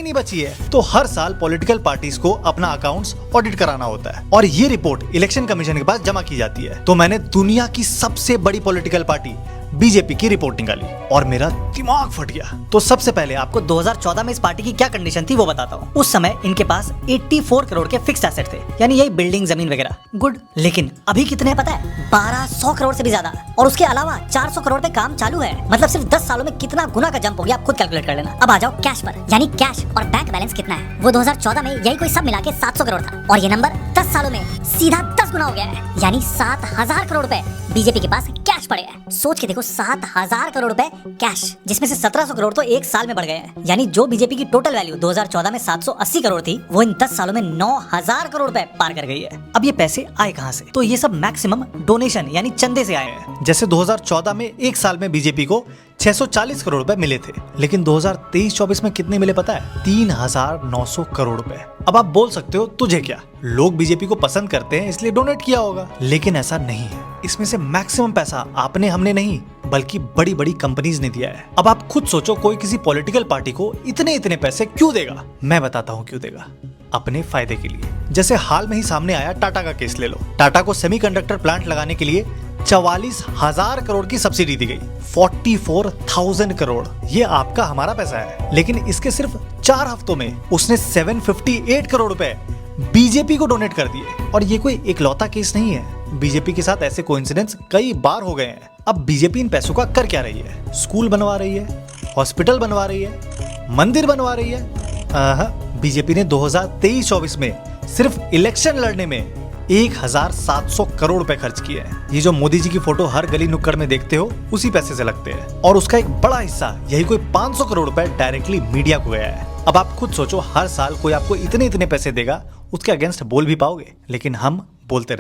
नहीं बची है। तो हर साल पॉलिटिकल पार्टीज को अपना अकाउंट्स ऑडिट कराना होता है और ये रिपोर्ट इलेक्शन कमीशन के पास जमा की जाती है। तो मैंने दुनिया की सबसे बड़ी पॉलिटिकल पार्टी बीजेपी की रिपोर्ट निकाली और मेरा दिमाग फट गया। तो सबसे पहले आपको 2014 में इस पार्टी की क्या कंडीशन थी वो बताता हूँ। उस समय इनके पास 84 करोड़ के फिक्स्ड एसेट थे, यानी यही बिल्डिंग, जमीन वगैरह। गुड। लेकिन अभी कितने पता है? 1200 करोड़ से भी ज्यादा, और उसके अलावा 400 करोड़ पे काम चालू है। मतलब सिर्फ 10 सालों में कितना गुना का जंप हो गया, आप खुद कैलकुलेट कर लेना। अब आ जाओ कैश पर, यानी कैश और बैंक बैलेंस कितना है। वो 2014 में यही कोई सब मिला के 700 करोड़ था, और ये नंबर 10 सालों में सीधा 10 गुना हो गया है, यानी 7000 करोड़ रुपए बीजेपी के पास कैश पड़े हैं। सोच के देखो, 7000 करोड़ रुपए कैश, जिसमें से 1700 करोड़ तो एक साल में बढ़ गए हैं। यानी जो बीजेपी की टोटल वैल्यू 2014 में 780 करोड़ थी, वो इन 10 सालों में 9000 करोड़ रुपए पार कर गई है। अब ये पैसे आए कहां से? तो ये सब मैक्सिमम डोनेशन यानी चंदे से आए हैं। जैसे 2014 में एक साल में बीजेपी को 640 करोड़ रुपए मिले थे, लेकिन 2023-24 में कितने मिले पता है? 3900 करोड़ रुपए। अब आप बोल सकते हो तुझे क्या, लोग बीजेपी को पसंद करते हैं इसलिए डोनेट किया होगा, लेकिन ऐसा नहीं है। इसमें से मैक्सिमम पैसा आपने, हमने नहीं, बल्कि बड़ी बड़ी कंपनीज ने दिया है। अब आप खुद सोचो, कोई किसी पॉलिटिकल पार्टी को इतने पैसे क्यों देगा? मैं बताता हूँ क्यों देगा। अपने फायदे के लिए। जैसे हाल में ही सामने आया टाटा का केस ले लो। टाटा को सेमीकंडक्टर प्लांट लगाने के लिए 44,000 करोड़ की सब्सिडी दी गई। 44,000 करोड़, ये आपका हमारा पैसा है। लेकिन इसके सिर्फ 4 हफ्तों में उसने 758 करोड़ रुपए बीजेपी को डोनेट कर दिए। और ये कोई इकलौता केस नहीं है, बीजेपी के साथ ऐसे कोइंसिडेंस कई बार हो गए हैं। अब बीजेपी इन पैसों का कर क्या रही है? स्कूल बनवा रही है, हॉस्पिटल बनवा रही है, मंदिर बनवा रही है। बीजेपी ने 2023-24 में सिर्फ इलेक्शन लड़ने में 1700 करोड़ रुपए खर्च किए हैं। ये जो मोदी जी की फोटो हर गली नुक्कड़ में देखते हो, उसी पैसे से लगते हैं, और उसका एक बड़ा हिस्सा, यही कोई 500 करोड़ रुपए डायरेक्टली मीडिया को गया है। अब आप खुद सोचो, हर साल कोई आपको इतने पैसे देगा, उसके अगेंस्ट बोल भी पाओगे? लेकिन हम बोलते